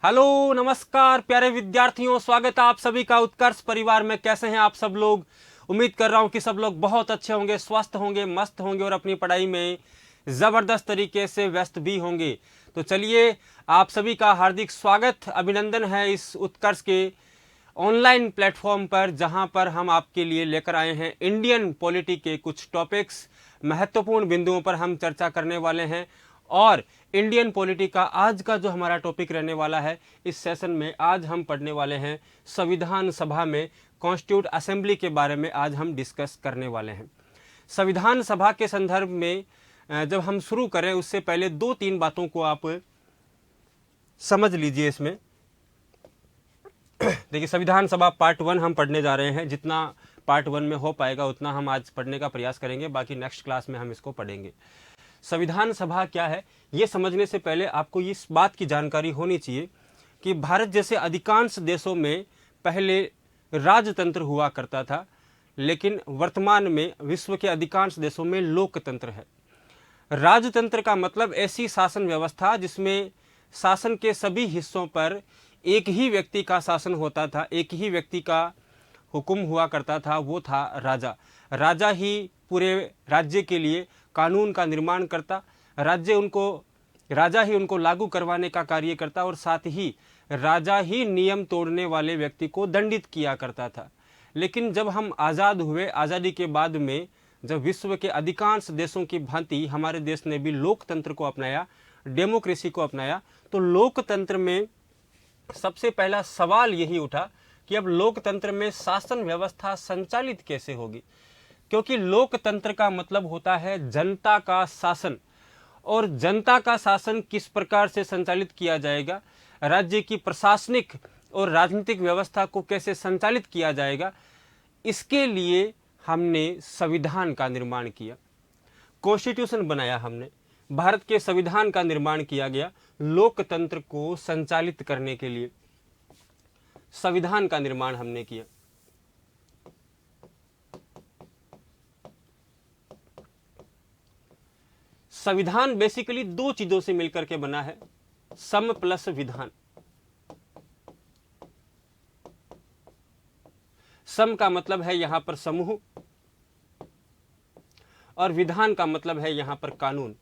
Hello नमस्कार प्यारे विद्यार्थियों, स्वागत है आप सभी का उत्कर्ष परिवार में। कैसे हैं आप सब लोग? उम्मीद कर रहा हूं कि सब लोग बहुत अच्छे होंगे, स्वस्थ होंगे, मस्त होंगे और अपनी पढ़ाई में ज़बरदस्त तरीके से व्यस्त भी होंगे। तो चलिए, आप सभी का हार्दिक स्वागत, अभिनंदन है इस उत्कर्ष के ऑनलाइन प्लेटफॉर्म पर, जहां पर हम आपके लिए लेकर आए हैं इंडियन पॉलिटी के कुछ टॉपिक्स। महत्वपूर्ण बिंदुओं पर हम चर्चा करने वाले हैं और इंडियन पॉलिटी का आज का जो हमारा टॉपिक रहने वाला है इस सेशन में, आज हम पढ़ने वाले हैं संविधान सभा में कॉन्स्टिट्यूट असेंबली के बारे में आज हम डिस्कस करने वाले हैं। संविधान सभा के संदर्भ में जब हम शुरू करें उससे पहले दो तीन बातों को आप समझ लीजिए। इसमें देखिए, संविधान सभा पार्ट 1 हम पढ़ने जा रहे हैं। जितना पार्ट 1 में हो पाएगा उतना हम आज पढ़ने का प्रयास करेंगे, बाकी नेक्स्ट क्लास में हम इसको पढ़ेंगे। संविधान सभा क्या है ये समझने से पहले आपको इस बात की जानकारी होनी चाहिए कि भारत जैसे अधिकांश देशों में पहले राजतंत्र हुआ करता था, लेकिन वर्तमान में विश्व के अधिकांश देशों में लोकतंत्र है। राजतंत्र का मतलब ऐसी शासन व्यवस्था जिसमें शासन के सभी हिस्सों पर एक ही व्यक्ति का शासन होता था, एक ही व्यक्ति का हुक्म हुआ करता था, वो था राजा। राजा ही पूरे राज्य के लिए कानून का निर्माण करता, राजा ही उनको लागू करवाने का कार्य करता और साथ ही राजा ही नियम तोड़ने वाले व्यक्ति को दंडित किया करता था। लेकिन जब हम आज़ाद हुए, आज़ादी के बाद में जब विश्व के अधिकांश देशों की भांति हमारे देश ने भी लोकतंत्र को अपनाया, डेमोक्रेसी को अपनाया, तो लोकतंत्र में सबसे पहला सवाल यही उठा कि अब लोकतंत्र में शासन व्यवस्था संचालित कैसे होगी, क्योंकि लोकतंत्र का मतलब होता है जनता का शासन। और जनता का शासन किस प्रकार से संचालित किया जाएगा, राज्य की प्रशासनिक और राजनीतिक व्यवस्था को कैसे संचालित किया जाएगा, इसके लिए हमने संविधान का निर्माण किया, कॉन्स्टिट्यूशन बनाया। हमने भारत के संविधान का निर्माण किया गया लोकतंत्र को संचालित करने के लिए। संविधान का निर्माण हमने किया। संविधान बेसिकली दो चीजों से मिलकर के बना है, सम प्लस विधान। सम का मतलब है यहां पर समूह और विधान का मतलब है यहां पर कानून।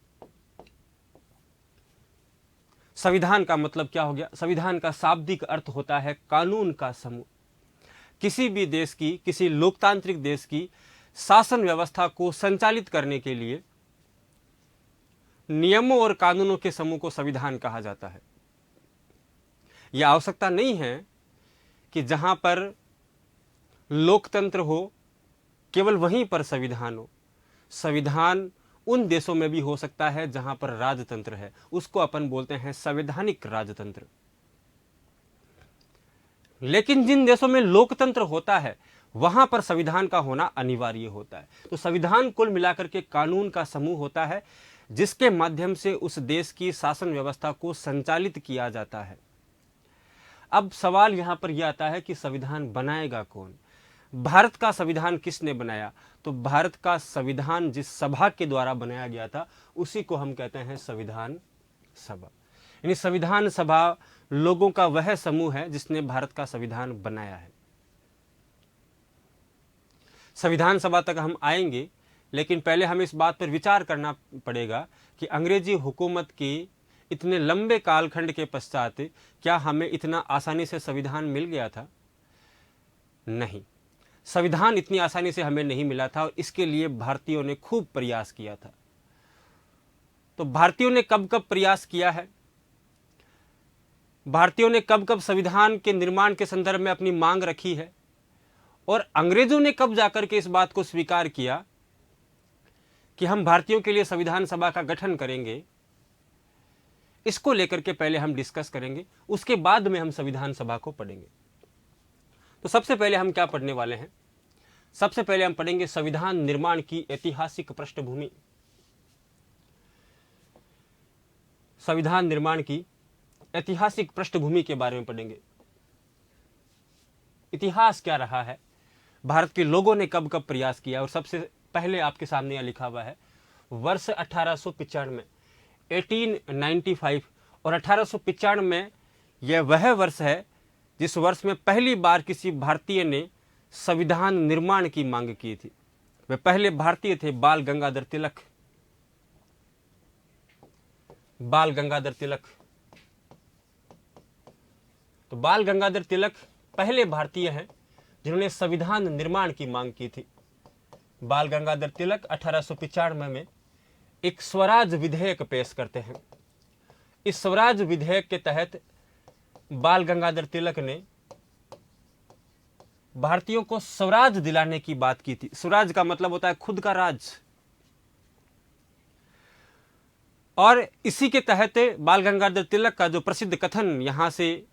संविधान का मतलब क्या हो गया? संविधान का शाब्दिक अर्थ होता है कानून का समूह। किसी भी देश की, किसी लोकतांत्रिक देश की शासन व्यवस्था को संचालित करने के लिए नियमों और कानूनों के समूह को संविधान कहा जाता है। यह आवश्यकता नहीं है कि जहां पर लोकतंत्र हो केवल वहीं पर संविधान हो। संविधान उन देशों में भी हो सकता है जहां पर राजतंत्र है, उसको अपन बोलते हैं संवैधानिक राजतंत्र। लेकिन जिन देशों में लोकतंत्र होता है वहां पर संविधान का होना अनिवार्य होता है। तो संविधान कुल मिलाकर के कानून का समूह होता है जिसके माध्यम से उस देश की शासन व्यवस्था को संचालित किया जाता है। अब सवाल यहां पर यह आता है कि संविधान बनाएगा कौन? भारत का संविधान किसने बनाया? तो भारत का संविधान जिस सभा के द्वारा बनाया गया था उसी को हम कहते हैं संविधान सभा। यानी संविधान सभा लोगों का वह समूह है जिसने भारत का संविधान बनाया है। संविधान सभा तक हम आएंगे, लेकिन पहले हमें इस बात पर विचार करना पड़ेगा कि अंग्रेजी हुकूमत की इतने लंबे कालखंड के पश्चात क्या हमें इतना आसानी से संविधान मिल गया था? नहीं, संविधान इतनी आसानी से हमें नहीं मिला था और इसके लिए भारतीयों ने खूब प्रयास किया था। तो भारतीयों ने कब कब प्रयास किया है, भारतीयों ने कब कब संविधान के निर्माण के संदर्भ में अपनी मांग रखी है, और अंग्रेजों ने कब जाकर के इस बात को स्वीकार किया कि हम भारतीयों के लिए संविधान सभा का गठन करेंगे, इसको लेकर के पहले हम डिस्कस करेंगे। उसके बाद में हम संविधान सभा को पढ़ेंगे। तो सबसे पहले हम क्या पढ़ने वाले हैं? सबसे पहले हम पढ़ेंगे संविधान निर्माण की ऐतिहासिक पृष्ठभूमि। संविधान निर्माण की ऐतिहासिक पृष्ठभूमि के बारे में पढ़ेंगे। इतिहास क्या रहा है, भारत के लोगों ने कब कब प्रयास किया। और सबसे पहले आपके सामने यह लिखा हुआ है वर्ष 1895, 1895 और 1895 में यह वह वर्ष है जिस वर्ष में पहली बार किसी भारतीय ने संविधान निर्माण की मांग की थी। वे पहले भारतीय थे बाल गंगाधर तिलक। बाल गंगाधर तिलक। तो बाल गंगाधर तिलक पहले भारतीय हैं जिन्होंने संविधान निर्माण की मांग की थी। बाल गंगाधर तिलक 1895 में एक स्वराज विधेयक पेश करते हैं। इस स्वराज विधेयक के तहत बाल गंगाधर तिलक ने भारतीयों को स्वराज दिलाने की बात की थी। स्वराज का मतलब होता है खुद का राज। और इसी के तहत बाल गंगाधर तिलक का जो प्रसिद्ध कथन यहां से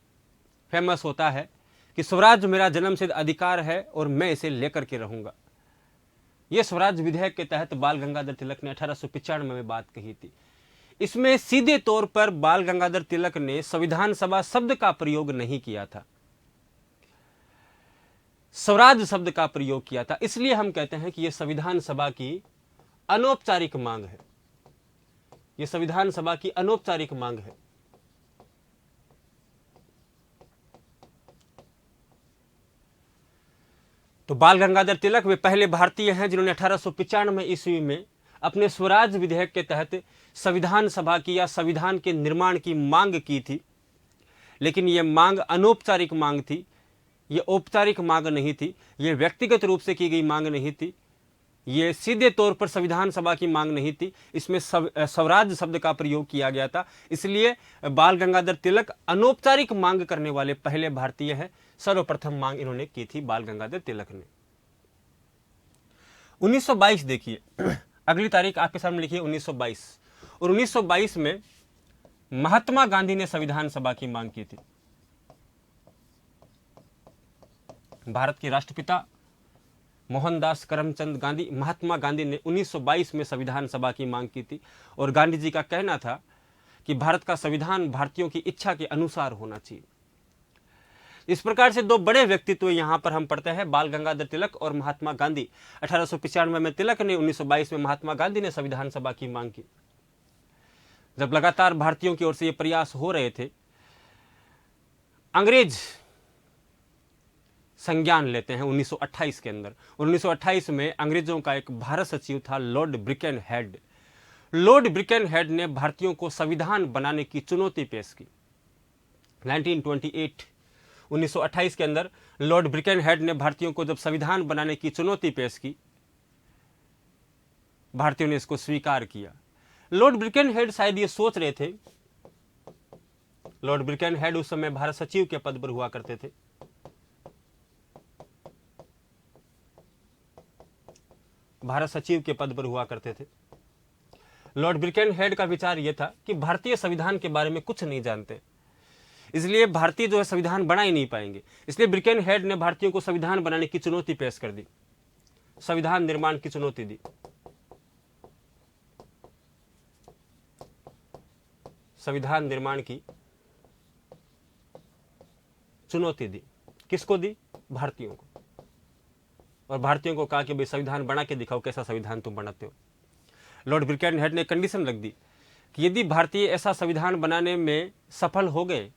फेमस होता है कि स्वराज मेरा जन्मसिद्ध अधिकार है और मैं इसे लेकर के रहूंगा। यह स्वराज विधेयक के तहत बाल गंगाधर तिलक ने 1895 में बात कही थी। इसमें सीधे तौर पर बाल गंगाधर तिलक ने संविधान सभा शब्द का प्रयोग नहीं किया था, स्वराज शब्द का प्रयोग किया था। इसलिए हम कहते हैं कि यह संविधान सभा की अनौपचारिक मांग है। यह संविधान सभा की अनौपचारिक मांग है। तो बाल गंगाधर तिलक वे पहले भारतीय हैं जिन्होंने 1895 ईस्वी में अपने स्वराज विधेयक के तहत संविधान सभा की या संविधान के निर्माण की मांग की थी। लेकिन यह मांग अनौपचारिक मांग थी, यह औपचारिक मांग नहीं थी, यह व्यक्तिगत रूप से की गई मांग नहीं थी, यह सीधे तौर पर संविधान सभा की मांग नहीं थी। इसमें स्वराज शब्द का प्रयोग किया गया था। इसलिए बाल गंगाधर तिलक अनौपचारिक मांग करने वाले पहले भारतीय हैं। सर्वप्रथम मांग इन्होंने की थी बाल गंगाधर तिलक ने। 1922 देखिए, अगली तारीख आपके सामने लिखिए 1922। और 1922 में महात्मा गांधी ने संविधान सभा की मांग की थी। भारत के राष्ट्रपिता मोहनदास करमचंद गांधी, महात्मा गांधी ने 1922 में संविधान सभा की मांग की थी। और गांधी जी का कहना था कि भारत का संविधान भारतीयों की इच्छा के अनुसार होना चाहिए। इस प्रकार से दो बड़े व्यक्तित्व यहां पर हम पढ़ते हैं, बाल गंगाधर तिलक और महात्मा गांधी। 1895 में तिलक ने, 1922 में महात्मा गांधी ने संविधान सभा की मांग की। जब लगातार भारतीयों की ओर से ये प्रयास हो रहे थे, अंग्रेज संज्ञान लेते हैं 1928 के अंदर। 1928 में अंग्रेजों का एक भारत सचिव था लॉर्ड ब्रिकनहेड। लॉर्ड ब्रिकनहेड ने भारतीयों को संविधान बनाने की चुनौती पेश की। 1928 के अंदर लॉर्ड ब्रिकनहेड ने भारतीयों को जब संविधान बनाने की चुनौती पेश की, भारतीयों ने इसको स्वीकार किया। लॉर्ड ब्रिकनहेड शायद ये सोच रहे थे, लॉर्ड ब्रिकनहेड उस समय भारत सचिव के पद पर हुआ करते थे। भारत सचिव के पद पर हुआ करते थे। लॉर्ड ब्रिकनहेड का विचार यह था कि भारतीय संविधान के बारे में कुछ नहीं जानते, इसलिए भारतीय जो है संविधान बना ही नहीं पाएंगे। इसलिए ब्रिकनहेड ने भारतीयों को संविधान बनाने की चुनौती पेश कर दी, संविधान निर्माण की चुनौती दी। संविधान निर्माण की चुनौती दी। किसको दी? भारतीयों को। और भारतीयों को कहा कि भाई संविधान बना के दिखाओ, कैसा संविधान तुम बनाते हो। लॉर्ड ब्रिकनहेड ने कंडीशन रख दी कि यदि भारतीय ऐसा संविधान बनाने में सफल हो गए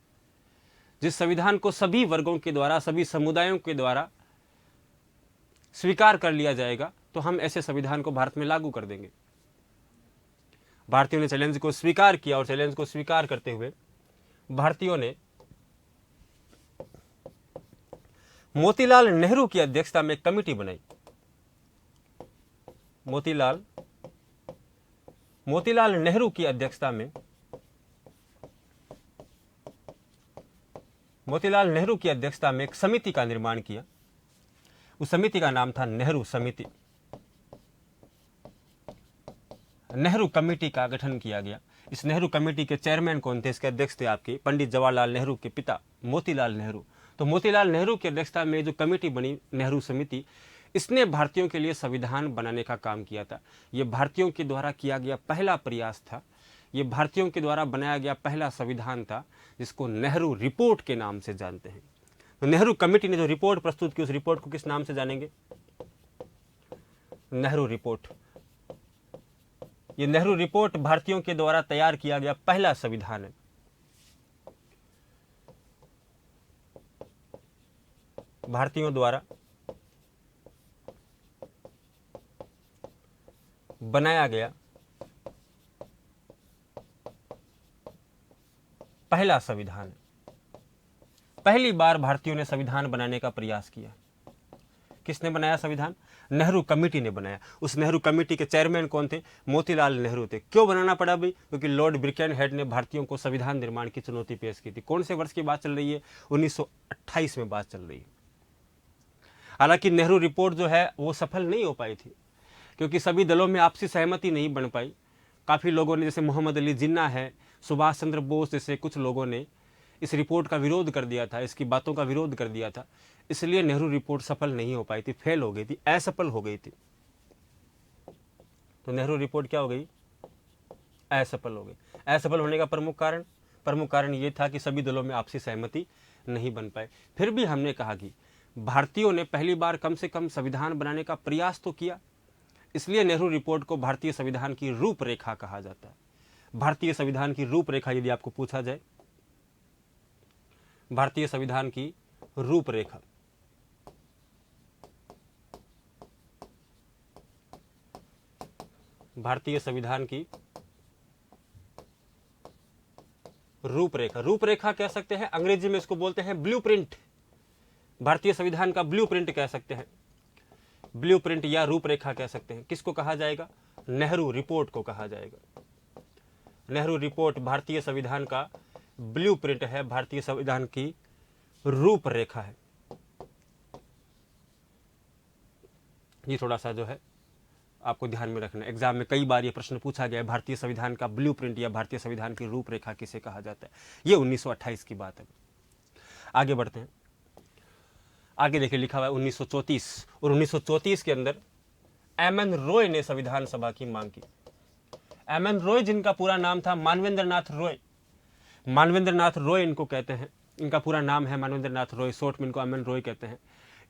जिस संविधान को सभी वर्गों के द्वारा, सभी समुदायों के द्वारा स्वीकार कर लिया जाएगा, तो हम ऐसे संविधान को भारत में लागू कर देंगे। भारतीयों ने चैलेंज को स्वीकार किया और चैलेंज को स्वीकार करते हुए भारतीयों ने मोतीलाल नेहरू की अध्यक्षता में एक कमेटी बनाई। मोतीलाल नेहरू की अध्यक्षता में एक समिति का निर्माण किया। उस समिति का नाम था नेहरू समिति। नेहरू कमेटी का गठन किया गया। इस नेहरू कमेटी के चेयरमैन कौन थे? इसके अध्यक्ष थे आपके पंडित जवाहरलाल नेहरू के पिता मोतीलाल नेहरू। तो मोतीलाल नेहरू की अध्यक्षता में जो कमेटी बनी नेहरू समिति, इसने भारतीयों के लिए संविधान बनाने का काम किया था। यह भारतीयों के द्वारा किया गया पहला प्रयास था, यह भारतीयों के द्वारा बनाया गया पहला संविधान था, जिसको नेहरू रिपोर्ट के नाम से जानते हैं। तो नेहरू कमेटी ने जो रिपोर्ट प्रस्तुत की, उस रिपोर्ट को किस नाम से जानेंगे? नेहरू रिपोर्ट। यह नेहरू रिपोर्ट भारतीयों के द्वारा तैयार किया गया पहला संविधान है। भारतीयों द्वारा बनाया गया पहला संविधान है। पहली बार भारतीयों ने संविधान बनाने का प्रयास किया। किसने बनाया संविधान? नेहरू कमेटी ने बनाया। उस नेहरू कमेटी के चेयरमैन कौन थे? मोतीलाल नेहरू थे। क्यों बनाना पड़ा भाई? क्योंकि लॉर्ड ब्रिकनहेड ने भारतीयों को संविधान निर्माण की चुनौती पेश की थी। कौन से वर्ष की बात चल रही है? 1928 में बात चल रही है। हालांकि नेहरू रिपोर्ट जो है वो सफल नहीं हो पाई थी, क्योंकि सभी दलों में आपसी सहमति नहीं बन पाई। काफ़ी लोगों ने, जैसे मोहम्मद अली जिन्ना है, सुभाष चंद्र बोस जैसे कुछ लोगों ने इस रिपोर्ट का विरोध कर दिया था, इसकी बातों का विरोध कर दिया था। इसलिए नेहरू रिपोर्ट सफल नहीं हो पाई थी, फेल हो गई थी, असफल हो गई थी। तो नेहरू रिपोर्ट क्या हो गई? असफल हो गई। असफल होने का प्रमुख कारण ये था कि सभी दलों में आपसी सहमति नहीं बन पाए। फिर भी हमने कहा कि भारतीयों ने पहली बार कम से कम संविधान बनाने का प्रयास तो किया, इसलिए नेहरू रिपोर्ट को भारतीय संविधान की रूपरेखा कहा जाता है। भारतीय संविधान की रूपरेखा यदि आपको पूछा जाए, भारतीय संविधान की रूपरेखा, भारतीय संविधान की रूपरेखा, रूपरेखा कह सकते हैं, अंग्रेजी में इसको बोलते हैं ब्लूप्रिंट। भारतीय संविधान का ब्लूप्रिंट कह सकते हैं, ब्लूप्रिंट या रूपरेखा कह सकते हैं। किसको कहा जाएगा? नेहरू रिपोर्ट को कहा जाएगा। नेहरू रिपोर्ट भारतीय संविधान का ब्लूप्रिंट है, भारतीय संविधान की रूपरेखा है। ये थोड़ा सा जो है आपको ध्यान में रखना, एग्जाम में कई बार ये प्रश्न पूछा गया है, भारतीय संविधान का ब्लूप्रिंट या भारतीय संविधान की रूपरेखा किसे कहा जाता है। ये 1928 की बात है। आगे बढ़ते हैं। आगे देखिए, लिखा हुआ है 1934, और 1934 के अंदर एम.एन. रॉय ने संविधान सभा की मांग की। एम.एन. रॉय, जिनका पूरा नाम था मानवेंद्र नाथ रॉय, मानवेंद्र नाथ रॉय इनको कहते हैं, इनका पूरा नाम है मानवेंद्र नाथ रॉय, शॉर्ट में इनको एम.एन. रॉय कहते हैं।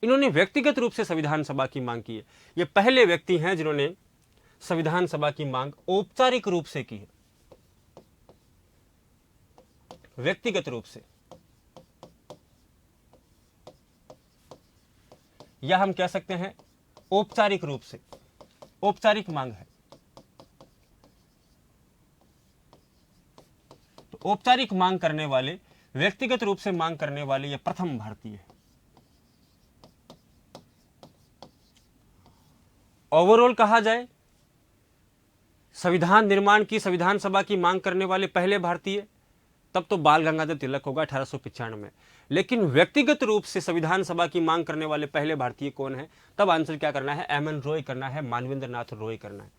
इन्होंने व्यक्तिगत रूप से संविधान सभा की मांग की है। ये पहले व्यक्ति हैं जिन्होंने संविधान सभा की मांग औपचारिक रूप से की है, व्यक्तिगत रूप से, या हम कह सकते हैं औपचारिक रूप से, औपचारिक मांग है। तो औपचारिक मांग करने वाले, व्यक्तिगत रूप से मांग करने वाले ये प्रथम भारतीय है। ओवरऑल कहा जाए, संविधान निर्माण की, संविधान सभा की मांग करने वाले पहले भारतीय तब तो बाल गंगाधर तिलक होगा 1895 में। लेकिन व्यक्तिगत रूप से संविधान सभा की मांग करने वाले पहले भारतीय कौन है? तब आंसर क्या करना है? एम.एन. रॉय करना है, मानवेंद्र नाथ रॉय करना है।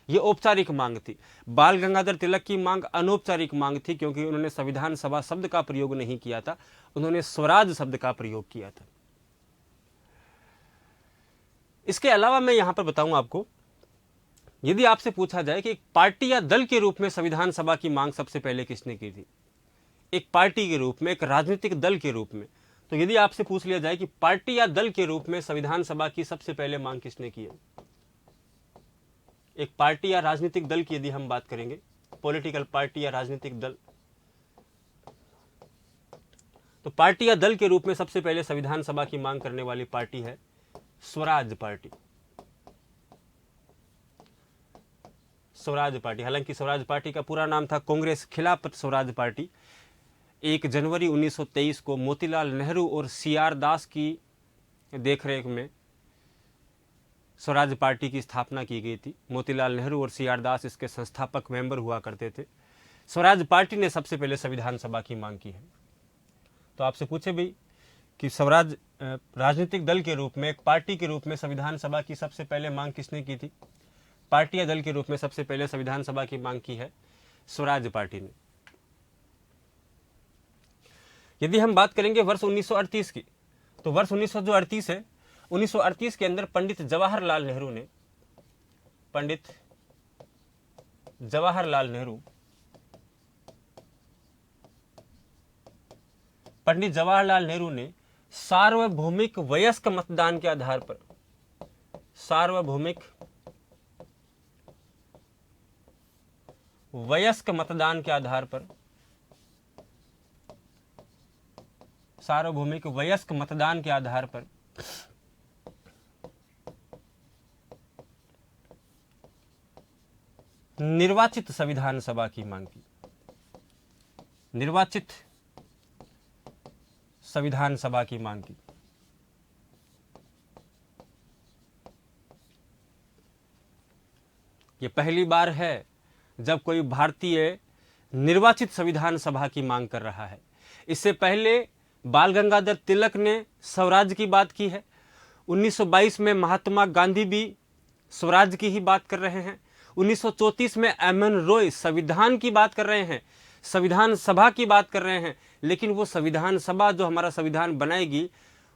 ये औपचारिक मांग थी। बाल गंगाधर तिलक की मांग अनौपचारिक मांग थी, क्योंकि उन्होंने संविधान सभा शब्द का प्रयोग नहीं किया था, उन्होंने स्वराज शब्द का प्रयोग किया था। इसके अलावा मैं यहां पर बताऊं आपको, यदि आपसे पूछा जाए कि एक पार्टी या दल के रूप में संविधान सभा की मांग सबसे पहले किसने की थी, एक पार्टी के रूप में, एक राजनीतिक दल के रूप में, तो यदि आपसे पूछ लिया जाए कि पार्टी या दल के रूप में संविधान सभा की सबसे पहले मांग किसने की है, एक पार्टी या राजनीतिक दल की यदि हम बात करेंगे, पॉलिटिकल पार्टी या राजनीतिक दल, तो पार्टी या दल के रूप में सबसे पहले संविधान सभा की मांग करने वाली पार्टी है स्वराज पार्टी। स्वराज पार्टी, हालांकि स्वराज पार्टी का पूरा नाम था कांग्रेस खिलाफत स्वराज पार्टी। 1 जनवरी 1923 को मोतीलाल नेहरू और सी.आर. दास की देखरेख में स्वराज पार्टी की स्थापना की गई थी। मोतीलाल नेहरू और सी.आर. दास इसके संस्थापक मेंबर हुआ करते थे। स्वराज पार्टी ने सबसे पहले संविधान सभा की मांग की है। तो आपसे पूछे भी कि स्वराज राजनीतिक दल के रूप में, एक पार्टी के रूप में संविधान सभा की सबसे पहले मांग किसने की थी? पार्टी या दल के रूप में सबसे पहले संविधान सभा की मांग की है स्वराज पार्टी ने। यदि हम बात करेंगे वर्ष 1938 की, तो वर्ष 1938 है, 1938 के अंदर पंडित जवाहरलाल नेहरू ने, पंडित जवाहरलाल नेहरू, पंडित जवाहरलाल नेहरू ने सार्वभौमिक वयस्क मतदान के आधार पर, सार्वभौमिक वयस्क मतदान के आधार पर सार्वभौमिक वयस्क मतदान के आधार पर निर्वाचित संविधान सभा की मांग की। निर्वाचित संविधान सभा की मांग की। ये पहली बार है जब कोई भारतीय निर्वाचित संविधान सभा की मांग कर रहा है। इससे पहले बाल गंगाधर तिलक ने स्वराज की बात की है। 1922 में महात्मा गांधी भी स्वराज की ही बात कर रहे हैं। 1934 में एम.एन. रॉय संविधान की बात कर रहे हैं, संविधान सभा की बात कर रहे हैं। लेकिन वो संविधान सभा जो हमारा संविधान बनाएगी,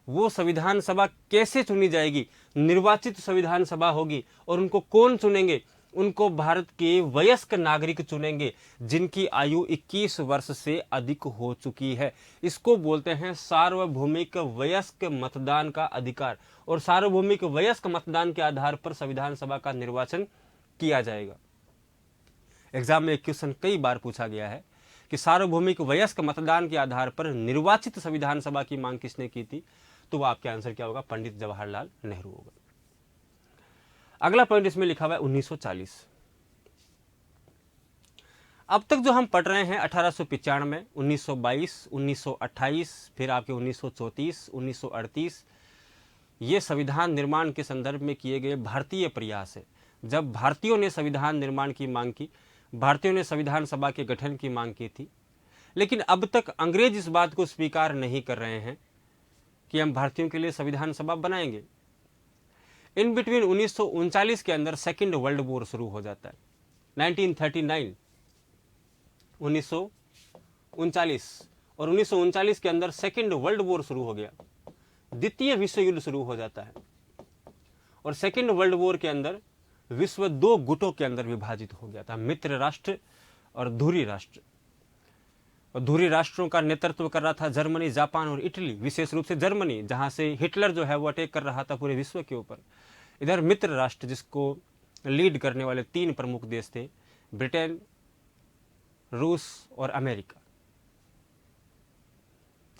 वो संविधान सभा कैसे चुनी जाएगी? निर्वाचित संविधान सभा होगी। और उनको कौन चुनेंगे? उनको भारत के वयस्क नागरिक चुनेंगे जिनकी आयु 21 वर्ष से अधिक हो चुकी है। इसको बोलते हैं सार्वभौमिक वयस्क मतदान का अधिकार। और सार्वभौमिक वयस्क मतदान के आधार पर संविधान सभा का निर्वाचन किया जाएगा। एग्जाम में एक क्वेश्चन कई बार पूछा गया है कि सार्वभौमिक वयस्क मतदान के आधार पर निर्वाचित संविधान सभा की मांग किसने की थी? तो वो आपका आंसर क्या होगा? पंडित जवाहरलाल नेहरू होगा। अगला पॉइंट इसमें लिखा हुआ है 1940। अब तक जो हम पढ़ रहे हैं 1895, 1922, 1928, फिर आपके 1934, 1938, ये संविधान निर्माण के संदर्भ में किए गए भारतीय प्रयास है। जब भारतीयों ने संविधान निर्माण की मांग की, भारतीयों ने संविधान सभा के गठन की मांग की थी। लेकिन अब तक अंग्रेज इस बात को स्वीकार नहीं कर रहे हैं कि हम भारतीयों के लिए संविधान सभा बनाएंगे। इन बिटवीन 1939 के अंदर सेकेंड वर्ल्ड वॉर शुरू हो जाता है। 1939, 1939 और 1939 के अंदर सेकेंड वर्ल्ड वॉर शुरू हो गया। द्वितीय विश्व युद्ध शुरू हो जाता है। और सेकेंड वर्ल्ड वॉर के अंदर विश्व 2 गुटों के अंदर विभाजित हो गया था, मित्र राष्ट्र और धुरी राष्ट्र। और धुरी राष्ट्रों का नेतृत्व कर रहा था जर्मनी, जापान और इटली। विशेष रूप से जर्मनी, जहां से हिटलर जो है वो अटैक कर रहा था पूरे विश्व के ऊपर। इधर मित्र राष्ट्र जिसको लीड करने वाले 3 प्रमुख देश थे, ब्रिटेन, रूस और अमेरिका।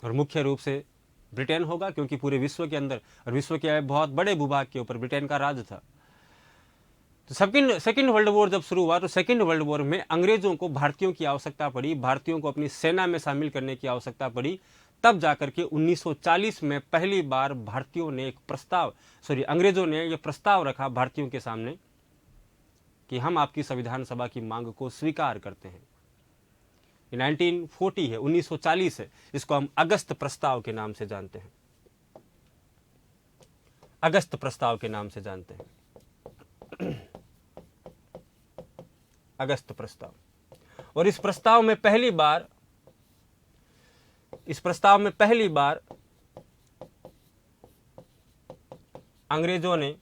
और मुख्य रूप से ब्रिटेन होगा क्योंकि पूरे विश्व के अंदर और विश्व के बहुत बड़े भूभाग के ऊपर ब्रिटेन का राज था। तो सेकेंड वर्ल्ड वॉर जब शुरू हुआ तो सेकेंड वर्ल्ड वॉर में अंग्रेजों को भारतीयों की आवश्यकता पड़ी, भारतीयों को अपनी सेना में शामिल करने की आवश्यकता पड़ी। तब जाकर के 1940 में पहली बार भारतीयों ने अंग्रेजों ने यह प्रस्ताव रखा भारतीयों के सामने कि हम आपकी संविधान सभा की मांग को स्वीकार करते हैं। 1940 है, 1940 है। इसको हम अगस्त प्रस्ताव के नाम से जानते हैं। अगस्त प्रस्ताव के नाम से जानते हैं। अगस्त प्रस्ताव। और इस प्रस्ताव में पहली बार अंग्रेजों ने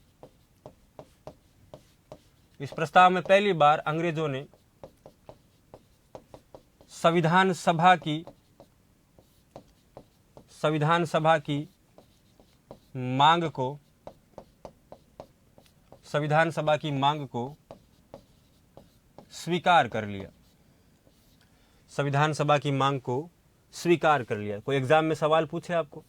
संविधान सभा की मांग को स्वीकार कर लिया। संविधान सभा की मांग को स्वीकार कर लिया। कोई एग्जाम में सवाल पूछे आपको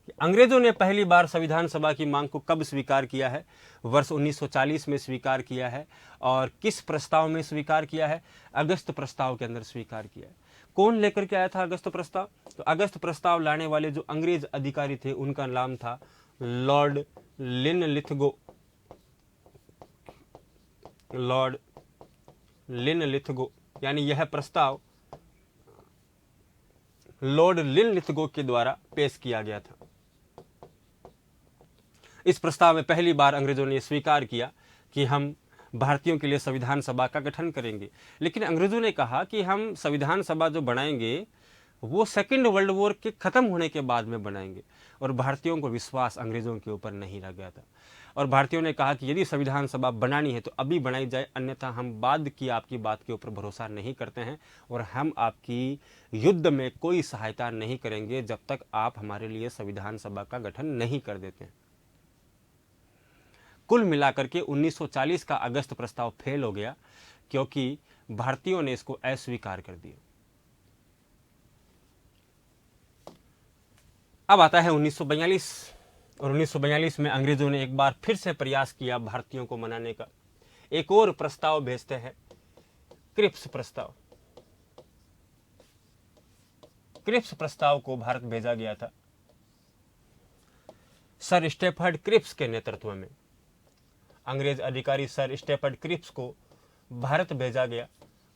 कि अंग्रेजों ने पहली बार संविधान सभा की मांग को कब स्वीकार किया है? वर्ष 1940 में स्वीकार किया है। और किस प्रस्ताव में स्वीकार किया है? अगस्त प्रस्ताव के अंदर स्वीकार किया है। कौन लेकर के आया था अगस्त प्रस्ताव? तो अगस्त प्रस्ताव लाने वाले जो अंग्रेज अधिकारी थे उनका नाम था लॉर्ड लिनलिथगो। यानी यह प्रस्ताव लॉर्ड लिनलिथगो के द्वारा पेश किया गया था। इस प्रस्ताव में पहली बार अंग्रेजों ने स्वीकार किया कि हम भारतीयों के लिए संविधान सभा का गठन करेंगे। लेकिन अंग्रेजों ने कहा कि हम संविधान सभा जो बनाएंगे वो सेकेंड वर्ल्ड वॉर के खत्म होने के बाद में बनाएंगे। और भारतीयों को विश्वास अंग्रेजों के ऊपर नहीं रह गया था। और भारतीयों ने कहा कि यदि संविधान सभा बनानी है तो अभी बनाई जाए, अन्यथा हम बाद की आपकी बात के ऊपर भरोसा नहीं करते हैं और हम आपकी युद्ध में कोई सहायता नहीं करेंगे जब तक आप हमारे लिए संविधान सभा का गठन नहीं कर देते हैं। कुल मिलाकर के 1940 का अगस्त प्रस्ताव फेल हो गया क्योंकि भारतीयों ने इसको अस्वीकार कर दिया। अब आता है 1942 और 1942 में अंग्रेजों ने एक बार फिर से प्रयास किया भारतीयों को मनाने का। एक और प्रस्ताव भेजते हैं, क्रिप्स प्रस्ताव। क्रिप्स प्रस्ताव को भारत भेजा गया था सर स्टेफर्ड क्रिप्स के नेतृत्व में। अंग्रेज अधिकारी सर स्टेफर्ड क्रिप्स को भारत भेजा गया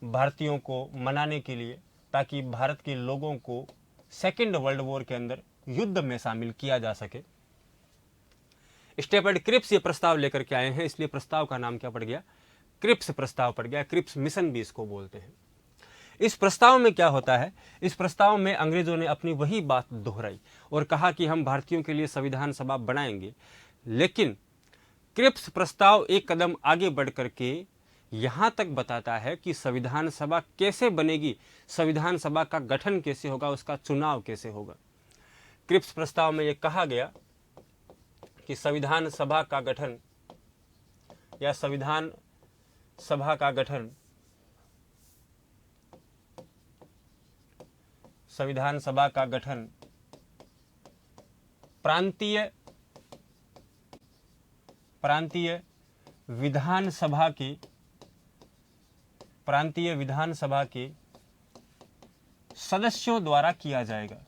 भारतीयों को मनाने के लिए, ताकि भारत के लोगों को सेकेंड वर्ल्ड वॉर के अंदर युद्ध में शामिल किया जा सके। स्टेफर्ड क्रिप्स ये प्रस्ताव लेकर के आए हैं, इसलिए प्रस्ताव का नाम क्या पड़ गया, क्रिप्स प्रस्ताव पड़ गया। क्रिप्स मिशन भी इसको बोलते हैं। इस प्रस्ताव में क्या होता है, इस प्रस्ताव में अंग्रेजों ने अपनी वही बात दोहराई और कहा कि हम भारतीयों के लिए संविधान सभा बनाएंगे। लेकिन क्रिप्स प्रस्ताव एक कदम आगे बढ़ करके यहां तक बताता है कि संविधान सभा कैसे बनेगी, संविधान सभा का गठन कैसे होगा, उसका चुनाव कैसे होगा। क्रिप्स प्रस्ताव में यह कहा गया कि संविधान सभा का गठन या संविधान सभा का गठन संविधान सभा का गठन प्रांतीय विधान सभा के सदस्यों द्वारा किया जाएगा।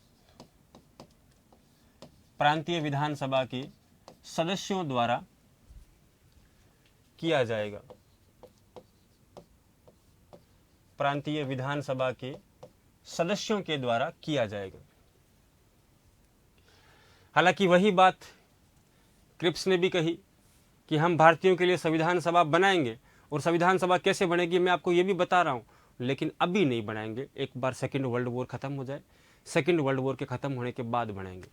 प्रांतीय विधानसभा के सदस्यों द्वारा किया जाएगा। प्रांतीय विधानसभा के सदस्यों के द्वारा किया जाएगा। हालांकि वही बात क्रिप्स ने भी कही कि हम भारतीयों के लिए संविधान सभा बनाएंगे, और संविधान सभा कैसे बनेगी मैं आपको ये भी बता रहा हूं, लेकिन अभी नहीं बनाएंगे, एक बार सेकेंड वर्ल्ड वॉर खत्म हो जाए, सेकेंड वर्ल्ड वॉर के खत्म होने के बाद बनाएंगे।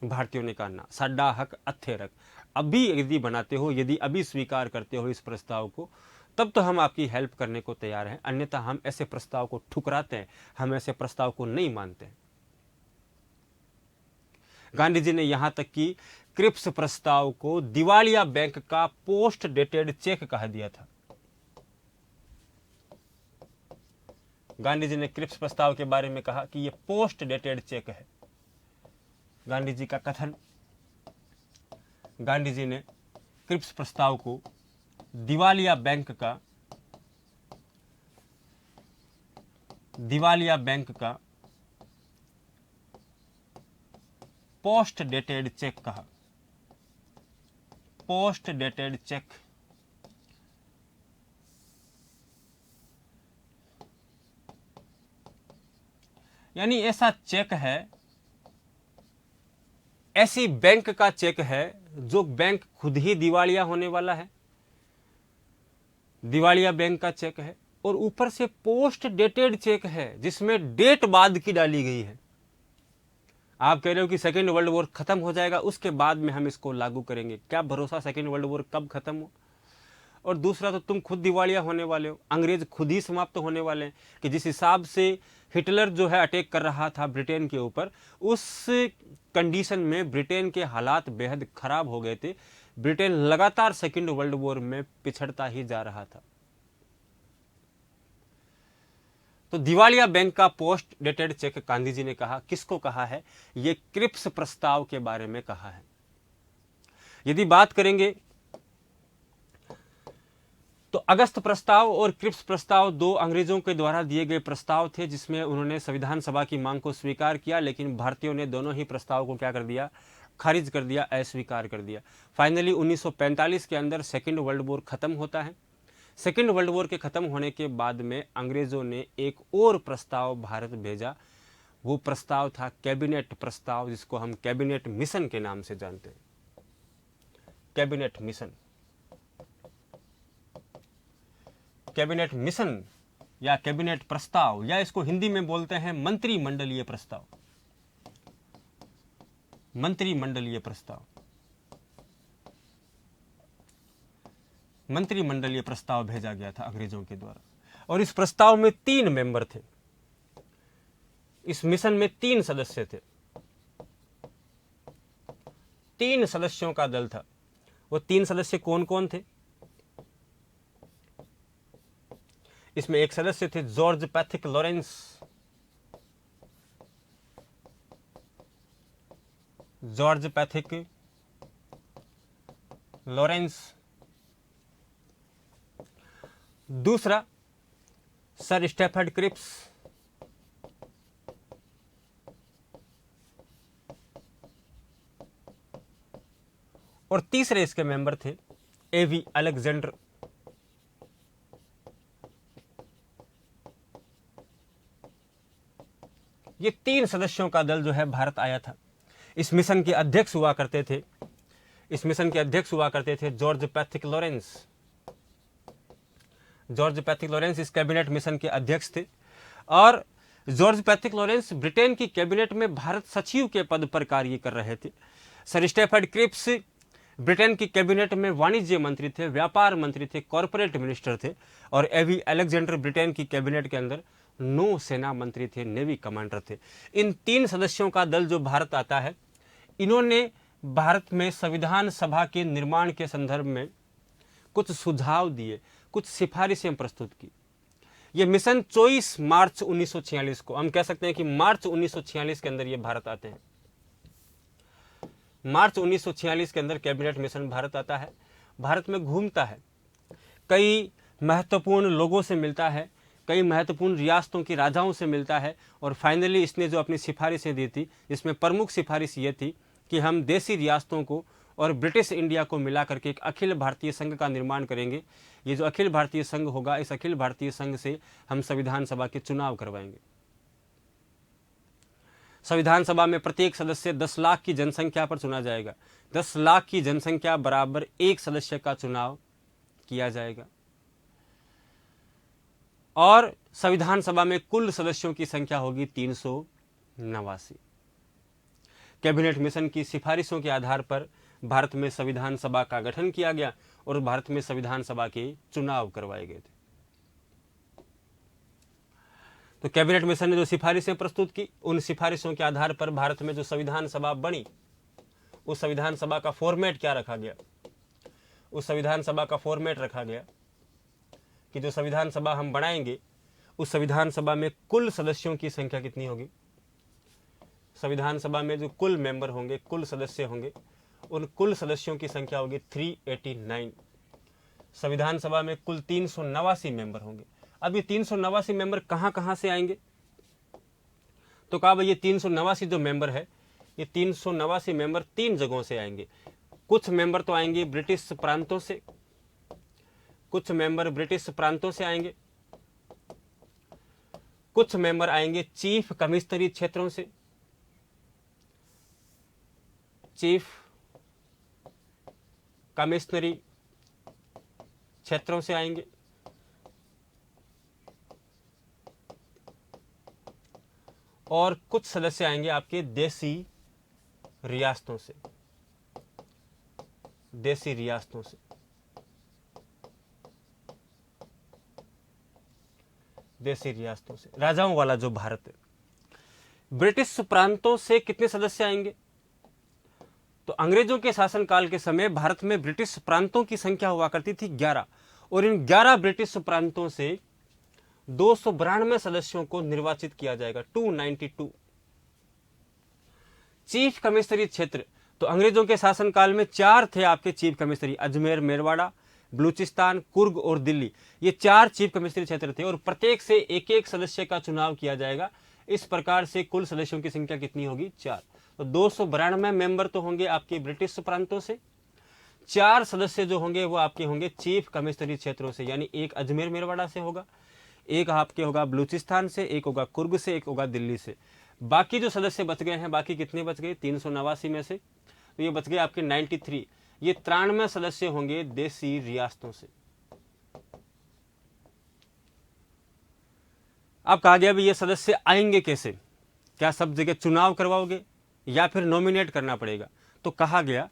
भारतीयों ने कहा ना, साडा हक अथे रख, अभी यदि बनाते हो, यदि अभी स्वीकार करते हो इस प्रस्ताव को, तब तो हम आपकी हेल्प करने को तैयार हैं, अन्यथा हम ऐसे प्रस्ताव को ठुकराते हैं, हम ऐसे प्रस्ताव को नहीं मानते हैं। गांधी जी ने यहां तक कि क्रिप्स प्रस्ताव को दिवालिया बैंक का पोस्ट डेटेड चेक कह दिया था। गांधी जी ने क्रिप्स प्रस्ताव के बारे में कहा कि यह पोस्ट डेटेड चेक है। गांधी जी का कथन, गांधी जी ने क्रिप्स प्रस्ताव को दिवालिया बैंक का पोस्ट डेटेड चेक कहा। पोस्ट डेटेड चेक यानी ऐसा चेक है, ऐसी बैंक का चेक है जो बैंक खुद ही दिवालिया होने वाला है, दिवालिया बैंक का चेक है, और ऊपर से पोस्ट डेटेड चेक है जिसमें डेट बाद की डाली गई है। आप कह रहे हो कि सेकेंड वर्ल्ड वॉर खत्म हो जाएगा, उसके बाद में हम इसको लागू करेंगे। क्या भरोसा सेकेंड वर्ल्ड वॉर कब खत्म हो। और दूसरा, तो तुम खुद दिवालिया होने वाले हो, अंग्रेज खुद ही समाप्त होने वाले हैं। कि जिस हिसाब से हिटलर जो है अटैक कर रहा था ब्रिटेन के ऊपर, उस कंडीशन में ब्रिटेन के हालात बेहद खराब हो गए थे। ब्रिटेन लगातार सेकेंड वर्ल्ड वॉर में पिछड़ता ही जा रहा था। तो दिवालिया बैंक का post dated cheque Gandhi ji ने कहा, किसको कहा है, ये क्रिप्स प्रस्ताव के बारे में कहा है। यदि बात करेंगे तो अगस्त प्रस्ताव और क्रिप्स प्रस्ताव दो अंग्रेजों के द्वारा दिए गए प्रस्ताव थे, जिसमें उन्होंने संविधान सभा की मांग को स्वीकार किया, लेकिन भारतीयों ने दोनों ही प्रस्ताव को क्या कर दिया, खारिज कर दिया, अस्वीकार कर दिया। फाइनली 1945 के अंदर सेकेंड वर्ल्ड वॉर खत्म होता है। सेकेंड वर्ल्ड वॉर के खत्म होने के बाद में अंग्रेजों ने एक और प्रस्ताव भारत भेजा। वो प्रस्ताव था कैबिनेट प्रस्ताव, जिसको हम कैबिनेट मिशन के नाम से जानते हैं। कैबिनेट मिशन, कैबिनेट मिशन या कैबिनेट प्रस्ताव, या इसको हिंदी में बोलते हैं मंत्रिमंडलीय प्रस्ताव। मंत्रिमंडलीय प्रस्ताव, मंत्रिमंडलीय प्रस्ताव भेजा गया था अंग्रेजों के द्वारा, और इस प्रस्ताव में 3 मेंबर थे। इस मिशन में 3 सदस्य थे, 3 सदस्यों का दल था। वो 3 सदस्य कौन कौन थे? इसमें एक सदस्य थे George Pethick Lawrence, George Pethick Lawrence, दूसरा सर स्टेफर्ड क्रिप्स, और तीसरे इसके मेंबर थे एवी अलेक्जेंडर। ये 3 सदस्यों का दल जो है भारत आया था। इस मिशन के अध्यक्ष हुआ करते थे George Pethick Lawrence. George Pethick Lawrence इस कैबिनेट मिशन के अध्यक्ष थे और जॉर्ज पैथिक लॉरेंस ब्रिटेन की कैबिनेट में भारत सचिव के पद पर कार्य कर रहे थे। सर स्टेफर्ड क्रिप्स ब्रिटेन की कैबिनेट में वाणिज्य मंत्री थे, व्यापार मंत्री थे, कॉरपोरेट मिनिस्टर थे, और एवी अलेक्जेंडर ब्रिटेन की कैबिनेट के अंदर नौसेना मंत्री थे, नेवी कमांडर थे। इन 3 सदस्यों का दल जो भारत आता है, इन्होंने भारत में संविधान सभा के निर्माण के संदर्भ में कुछ सुझाव दिए, कुछ सिफारिशें प्रस्तुत की। ये मिशन 24 मार्च 1946 को, हम कह सकते हैं कि मार्च 1946 के अंदर ये भारत आते हैं। मार्च 1946 के अंदर कैबिनेट मिशन भारत आता है, भारत में घूमता है, कई महत्वपूर्ण लोगों से मिलता है, कई महत्वपूर्ण रियासतों के राजाओं से मिलता है, और फाइनली इसने जो अपनी सिफारिशें दी थी, इसमें प्रमुख सिफारिश ये थी कि हम देसी रियासतों को और ब्रिटिश इंडिया को मिला करके एक अखिल भारतीय संघ का निर्माण करेंगे। ये जो अखिल भारतीय संघ होगा, इस अखिल भारतीय संघ से हम संविधान सभा के चुनाव करवाएंगे। संविधान सभा में प्रत्येक सदस्य 10 लाख की जनसंख्या पर चुना जाएगा। 10 लाख की जनसंख्या बराबर 1 सदस्य का चुनाव किया जाएगा। और संविधान सभा में कुल सदस्यों की संख्या होगी 389। कैबिनेट मिशन की सिफारिशों के आधार पर भारत में संविधान सभा का गठन किया गया और भारत में संविधान सभा के चुनाव करवाए गए थे। तो कैबिनेट मिशन ने जो सिफारिशें प्रस्तुत की, उन सिफारिशों के आधार पर भारत में जो संविधान सभा बनी, उस संविधान सभा का फॉर्मेट क्या रखा गया? उस संविधान सभा का फॉर्मेट रखा गया कि जो संविधान सभा हम बनाएंगे, उस संविधान सभा में कुल सदस्यों की संख्या कितनी होगी? संविधान सभा में जो कुल मेंबर होंगे, कुल सदस्य होंगे, उन कुल सदस्यों की संख्या होगी 389। संविधान सभा में कुल 389 मेंबर होंगे। अब ये 389 मेंबर कहां कहां से आएंगे? तो कहा भाई ये 389 जो मेंबर है, ये 389 मेंबर 3 जगहों से आएंगे। कुछ मेंबर तो आएंगे ब्रिटिश प्रांतों से, कुछ मेंबर ब्रिटिश प्रांतों से आएंगे, कुछ मेंबर आएंगे चीफ कमिश्नरी क्षेत्रों से, चीफ कमिश्नरी क्षेत्रों से आएंगे, और कुछ सदस्य आएंगे आपके देसी रियासतों से, देसी रियासतों से। देसी रियासतों से, राजाओं वाला जो भारत है। ब्रिटिश प्रांतों से कितने सदस्य आएंगे? तो अंग्रेजों के शासनकाल के समय भारत में ब्रिटिश प्रांतों की संख्या हुआ करती थी 11, और इन 11 ब्रिटिश प्रांतों से 292 सदस्यों को निर्वाचित किया जाएगा, 292। चीफ कमिश्नरी क्षेत्र, तो अंग्रेजों के शासनकाल में 4 थे आपके चीफ कमिश्नरी, अजमेर, मेरवाड़ा, बलूचिस्तान, कुर्ग और दिल्ली। ये 4 चीफ कमिश्नरी क्षेत्र थे, और प्रत्येक से एक एक सदस्य का चुनाव किया जाएगा। इस प्रकार से कुल सदस्यों की संख्या कितनी होगी? 4। तो 292 मेंबर तो होंगे आपके ब्रिटिश प्रांतों से, 4 सदस्य जो होंगे वो आपके होंगे चीफ कमिश्नरी क्षेत्रों से, यानी एक अजमेर मेरवाड़ा से होगा, एक आपके होगा बलूचिस्तान से, एक होगा कुर्ग से, एक होगा दिल्ली से। बाकी जो सदस्य बच गए हैं, बाकी कितने बच गए 389 में से? तो ये बच गए आपके 93। ये 93 सदस्य होंगे देसी रियासतों से। अब कहा गया भी ये सदस्य आएंगे कैसे? क्या सब जगह चुनाव करवाओगे या फिर नॉमिनेट करना पड़ेगा? तो कहा गया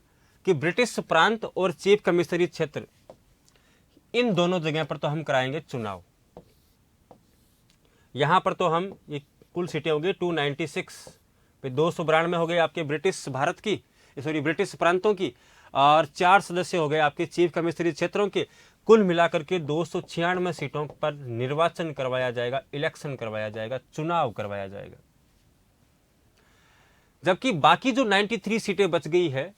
कि ब्रिटिश प्रांत और चीफ कमिश्नरी क्षेत्र, इन दोनों जगह पर तो हम कराएंगे चुनाव। यहां पर तो हम, ये कुल सीटें हो गई 296, 292 हो गए आपके ब्रिटिश भारत की, सॉरी ब्रिटिश प्रांतों की, और 4 सदस्य हो गए आपके चीफ कमिश्नरी क्षेत्रों के। कुल मिलाकर के 296 सीटों पर निर्वाचन करवाया जाएगा, इलेक्शन करवाया जाएगा, चुनाव करवाया जाएगा। जबकि बाकी जो 93 सीटें बच गई है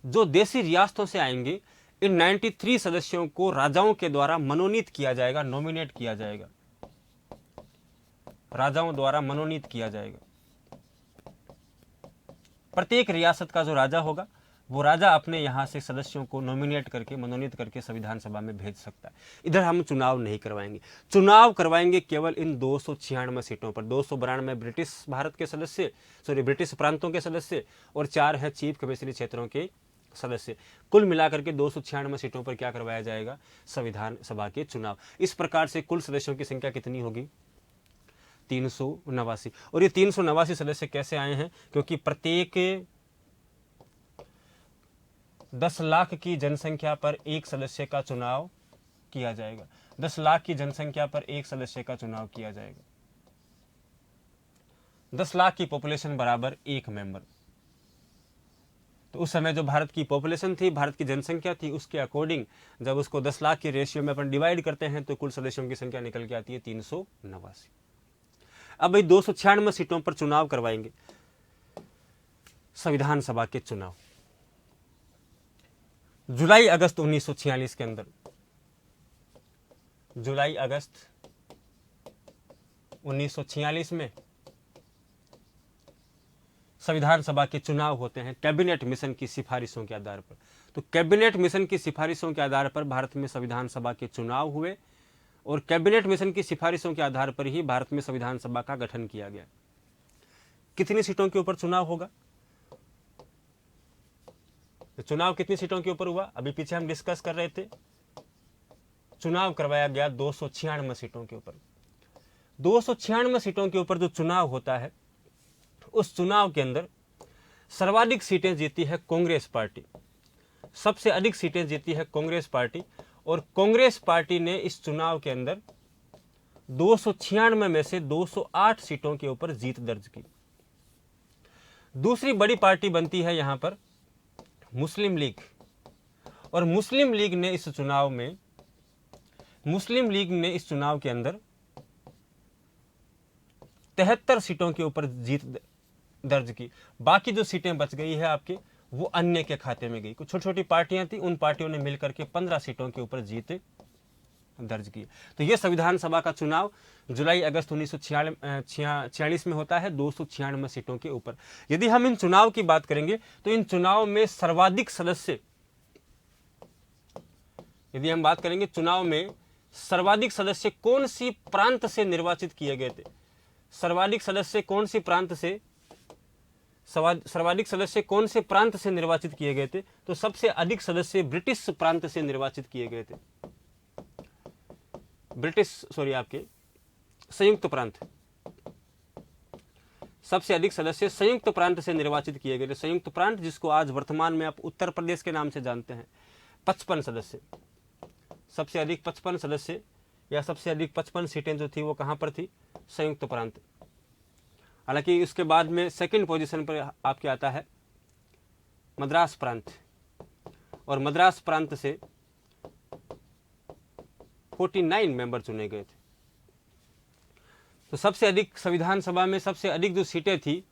जो देशी रियासतों से आएंगी, इन 93 सदस्यों को राजाओं के द्वारा मनोनीत किया जाएगा, नॉमिनेट किया जाएगा, राजाओं द्वारा मनोनीत किया जाएगा। प्रत्येक रियासत का जो राजा होगा वो राजा अपने यहां से सदस्यों को नॉमिनेट करके, मनोनीत करके संविधान सभा में भेज सकता है। इधर हम चुनाव नहीं करवाएंगे, चुनाव करवाएंगे केवल इन 296 सीटों पर। 292 ब्रिटिश भारत के सदस्य, ब्रिटिश प्रांतों के सदस्य, और 4 हैं चीफ कमिश्नरी क्षेत्रों के सदस्य। कुल मिलाकर के 296 सीटों पर क्या करवाया जाएगा? संविधान सभा के चुनाव। इस प्रकार से कुल सदस्यों की संख्या कितनी होगी? 389। और ये 389 सदस्य कैसे आए हैं? क्योंकि प्रत्येक 10 लाख की जनसंख्या पर एक सदस्य का चुनाव किया जाएगा। 10 लाख की जनसंख्या पर एक सदस्य का चुनाव किया जाएगा। 10 लाख की पॉपुलेशन बराबर एक मेंबर। तो उस समय जो भारत की पॉपुलेशन थी, भारत की जनसंख्या थी, उसके अकॉर्डिंग जब उसको 10 लाख के रेशियो में अपन डिवाइड करते हैं तो कुल सदस्यों की संख्या निकल के आती है 389। अब भाई 296 सीटों पर चुनाव करवाएंगे, संविधान सभा के चुनाव। जुलाई अगस्त 1946 के अंदर, जुलाई अगस्त 1946 में संविधान सभा के चुनाव होते हैं कैबिनेट मिशन की सिफारिशों के आधार पर। तो कैबिनेट मिशन की सिफारिशों के आधार पर भारत में संविधान सभा के चुनाव हुए और कैबिनेट मिशन की सिफारिशों के आधार पर ही भारत में संविधान सभा का गठन किया गया। कितनी सीटों के ऊपर चुनाव होगा? तो चुनाव कितनी सीटों के ऊपर हुआ? अभी पीछे हम डिस्कस कर रहे थे। चुनाव करवाया गया 296 सीटों के ऊपर। 296 सीटों के ऊपर जो चुनाव होता है, उस चुनाव के अंदर सर्वाधिक सीटें जीती है कांग्रेस पार्टी। सबसे अधिक सीटें जीती है कांग्रेस पार्टी और कांग्रेस पार्टी ने इस चुनाव के अंदर 296 में से 208 सीटों के ऊपर जीत दर्ज की। दूसरी बड़ी पार्टी बनती है यहां पर मुस्लिम लीग, और मुस्लिम लीग ने इस चुनाव के अंदर 73 सीटों के ऊपर जीत दर्ज की। बाकी जो सीटें बच गई है आपके, वो अन्य के खाते में गई। कुछ छोटी छोटी पार्टियां थी, उन पार्टियों ने मिलकर के 15 सीटों के ऊपर जीत दर्ज की। तो यह संविधान सभा का चुनाव जुलाई अगस्त 1946 में होता है 296 सीटों के ऊपर। यदि हम इन चुनाव की बात करेंगे तो इन चुनाव में सर्वाधिक सदस्य, यदि हम बात करेंगे चुनाव में सर्वाधिक सदस्य कौन सी प्रांत से निर्वाचित किए गए थे, सर्वाधिक सदस्य कौन से प्रांत से निर्वाचित किए गए थे, तो सबसे अधिक सदस्य ब्रिटिश प्रांत से निर्वाचित किए गए थे। संयुक्त प्रांत, सबसे अधिक सदस्य संयुक्त प्रांत से निर्वाचित किए गए थे। संयुक्त प्रांत जिसको आज वर्तमान में आप उत्तर प्रदेश के नाम से जानते हैं। 55 सदस्य, सबसे अधिक 55 सदस्य या सबसे अधिक 55 सीटें जो थी वो कहां पर थी? संयुक्त प्रांत। हालांकि उसके बाद में सेकंड पोजीशन पर आपके आता है मद्रास प्रांत, और मद्रास प्रांत से 49 मेंबर चुने गए थे। तो सबसे अधिक संविधान सभा में सबसे अधिक जो सीटें थी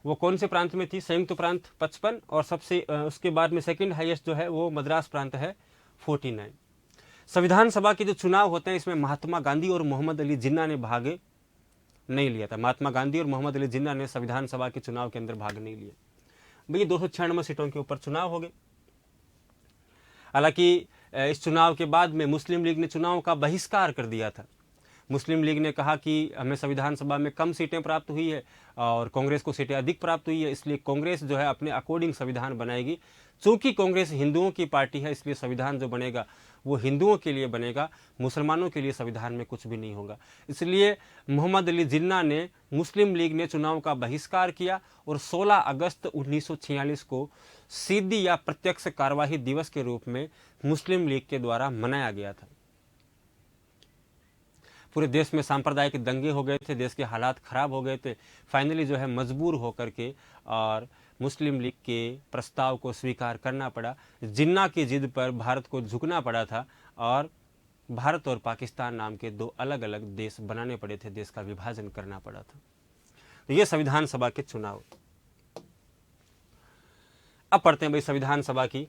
वो कौन से प्रांत में थी? संयुक्त प्रांत 55, और सबसे उसके बाद में सेकंड हाईएस्ट जो है वो मद्रास प्रांत है 49। संविधान सभा के जो चुनाव होते हैं इसमें महात्मा गांधी और मोहम्मद अली जिन्ना ने भाग नहीं लिया था। महात्मा गांधी और मोहम्मद अली जिन्ना ने संविधान सभा के चुनाव के अंदर भाग नहीं लिया। भाई 296 सीटों के ऊपर चुनाव हो गए। हालांकि इस चुनाव के बाद में मुस्लिम लीग ने चुनाव का बहिष्कार कर दिया था। मुस्लिम लीग ने कहा कि हमें संविधान सभा में कम सीटें प्राप्त हुई है और कांग्रेस को सीटें अधिक प्राप्त हुई है, इसलिए कांग्रेस जो है अपने अकॉर्डिंग संविधान बनाएगी। चूंकि कांग्रेस हिंदुओं की पार्टी है, इसलिए संविधान जो बनेगा वो हिंदुओं के लिए बनेगा, मुसलमानों के लिए संविधान में कुछ भी नहीं होगा। इसलिए मोहम्मद अली जिन्ना ने, मुस्लिम लीग ने चुनाव का बहिष्कार किया और 16 अगस्त 1946 को सीधी या प्रत्यक्ष कार्यवाही दिवस के रूप में मुस्लिम लीग के द्वारा मनाया गया था। पूरे देश में सांप्रदायिक दंगे हो गए थे, देश के हालात खराब हो गए थे। फाइनली जो है मजबूर होकर के और मुस्लिम लीग के प्रस्ताव को स्वीकार करना पड़ा। जिन्ना की जिद पर भारत को झुकना पड़ा था और भारत और पाकिस्तान नाम के 2 अलग अलग देश बनाने पड़े थे, देश का विभाजन करना पड़ा था। तो ये संविधान सभा के चुनाव। अब पढ़ते हैं भाई संविधान सभा की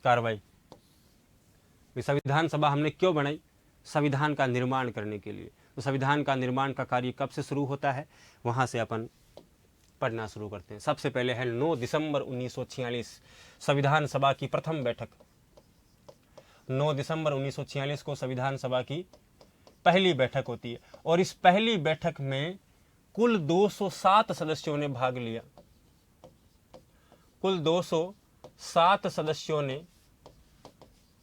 कार्रवाई। संविधान सभा हमने क्यों बनाई? संविधान का निर्माण करने के लिए। तो संविधान का निर्माण का कार्य कब से शुरू होता है, वहां से अपन पढ़ना शुरू करते हैं। सबसे पहले है 9 दिसंबर 1946 संविधान सभा की प्रथम बैठक। 9 दिसंबर 1946 को संविधान सभा की पहली बैठक होती है और इस पहली बैठक में कुल 207 सदस्यों ने भाग लिया। कुल 207 सदस्यों ने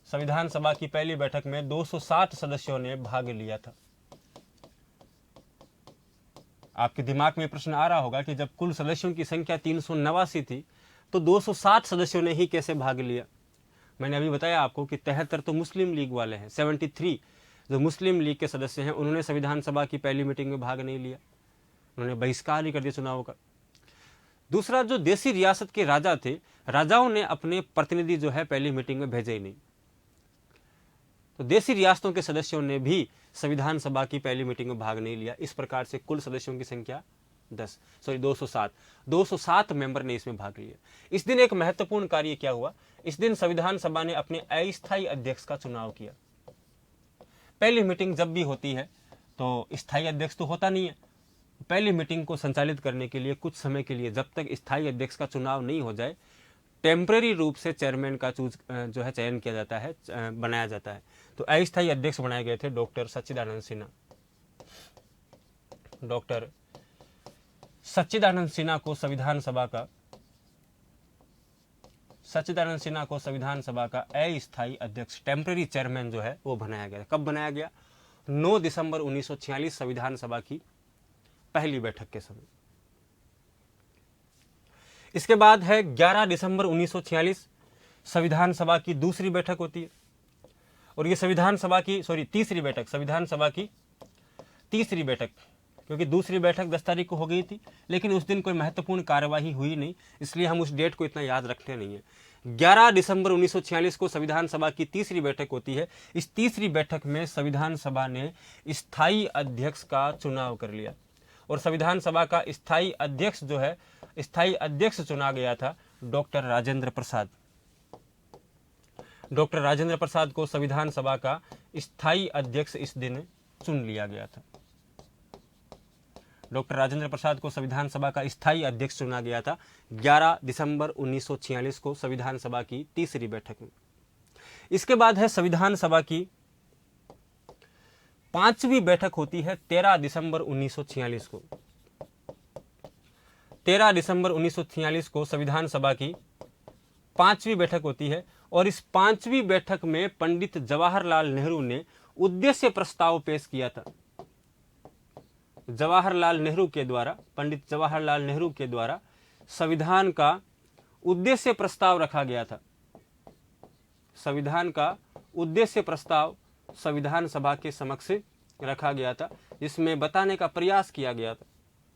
संविधान सभा की पहली बैठक में 207 सदस्यों ने भाग लिया था। आपके दिमाग में प्रश्न आ रहा होगा कि जब कुल सदस्यों की संख्या 389 थी तो 207 सदस्यों ने ही कैसे भाग लिया? मैंने अभी बताया आपको कि 73 तो मुस्लिम लीग वाले हैं, 73 जो मुस्लिम लीग के सदस्य हैं उन्होंने संविधान सभा की पहली मीटिंग में भाग नहीं लिया, उन्होंने बहिष्कार ही कर दिया चुनाव का। दूसरा, जो देसी रियासत के राजा थे, राजाओं ने अपने प्रतिनिधि जो है पहली मीटिंग में भेजे ही नहीं। तो देसी रियासतों के सदस्यों ने भी संविधान सभा की पहली मीटिंग में भाग नहीं लिया। इस प्रकार से कुल सदस्यों की संख्या 207 मेंबर ने इसमें भाग लिया। इस दिन एक महत्वपूर्ण कार्य क्या हुआ? इस दिन संविधान सभा ने अपने अस्थायी अध्यक्ष का चुनाव किया। पहली मीटिंग जब भी होती है तो स्थायी अध्यक्ष तो होता नहीं है। पहली मीटिंग को संचालित करने के लिए कुछ समय के लिए, जब तक स्थायी अध्यक्ष का चुनाव नहीं हो जाए, टेम्परेरी रूप से चेयरमैन का चयन किया जाता है, बनाया जाता है। तो अस्थायी अध्यक्ष बनाए गए थे डॉक्टर सच्चिदानंद सिन्हा। डॉक्टर सच्चिदानंद सिन्हा को संविधान सभा का अस्थायी अध्यक्ष, टेम्परेरी चेयरमैन जो है वो बनाया गया। कब बनाया गया? 9 दिसंबर 1946 संविधान सभा की पहली बैठक के समय। इसके बाद है 11 दिसंबर 1946 संविधान सभा की दूसरी बैठक होती है और ये संविधान सभा की तीसरी बैठक, क्योंकि दूसरी बैठक 10 तारीख को हो गई थी लेकिन उस दिन कोई महत्वपूर्ण कार्यवाही हुई नहीं, इसलिए हम उस डेट को इतना याद रखते नहीं है। 11 दिसंबर 1946 को संविधान सभा की तीसरी बैठक होती है। इस तीसरी बैठक में संविधान सभा ने स्थायी अध्यक्ष का चुनाव कर लिया और संविधान सभा का स्थायी अध्यक्ष चुना गया था डॉक्टर राजेंद्र प्रसाद। डॉक्टर राजेंद्र प्रसाद को संविधान सभा का स्थायी अध्यक्ष इस दिन चुन लिया गया था। डॉक्टर राजेंद्र प्रसाद को संविधान सभा का स्थायी अध्यक्ष चुना गया था 11 दिसंबर 1946 को संविधान सभा की तीसरी बैठक में। इसके बाद है संविधान सभा की पांचवी बैठक होती है 13 दिसंबर 1946 को। 13 दिसंबर 1946 को संविधान सभा की पांचवी बैठक होती है और इस पांचवी बैठक में पंडित जवाहरलाल नेहरू ने उद्देश्य प्रस्ताव पेश किया था। पंडित जवाहरलाल नेहरू के द्वारा संविधान का उद्देश्य प्रस्ताव रखा गया था। संविधान का उद्देश्य प्रस्ताव संविधान सभा के समक्ष रखा गया था, जिसमें बताने का प्रयास किया गया था।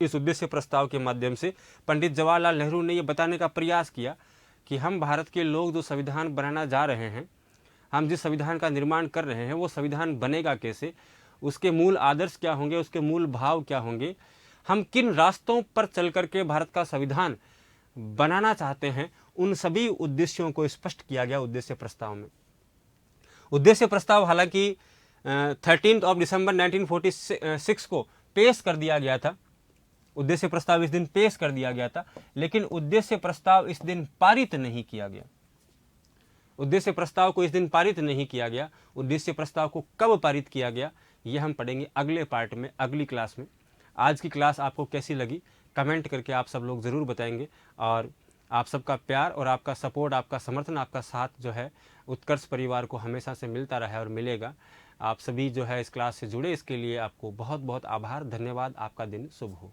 इस उद्देश्य प्रस्ताव के माध्यम से पंडित जवाहरलाल नेहरू ने यह बताने का प्रयास किया कि हम भारत के लोग जो संविधान बनाना जा रहे हैं, हम जिस संविधान का निर्माण कर रहे हैं, वो संविधान बनेगा कैसे, उसके मूल आदर्श क्या होंगे, उसके मूल भाव क्या होंगे, हम किन रास्तों पर चल करके भारत का संविधान बनाना चाहते हैं, उन सभी उद्देश्यों को स्पष्ट किया गया उद्देश्य प्रस्ताव में। उद्देश्य प्रस्ताव हालांकि 13 दिसंबर 1946 को पेश कर दिया गया था। उद्देश्य प्रस्ताव इस दिन पेश कर दिया गया था, लेकिन उद्देश्य प्रस्ताव इस दिन पारित नहीं किया गया। उद्देश्य प्रस्ताव को इस दिन पारित नहीं किया गया। उद्देश्य प्रस्ताव को कब पारित किया गया, ये हम पढ़ेंगे अगले पार्ट में, अगली क्लास में। आज की क्लास आपको कैसी लगी कमेंट करके आप सब लोग ज़रूर बताएंगे और आप सबका प्यार और आपका सपोर्ट, आपका समर्थन, आपका साथ जो है उत्कर्ष परिवार को हमेशा से मिलता रहा है और मिलेगा। आप सभी जो है इस क्लास से जुड़े, इसके लिए आपको बहुत बहुत आभार, धन्यवाद। आपका दिन शुभ हो।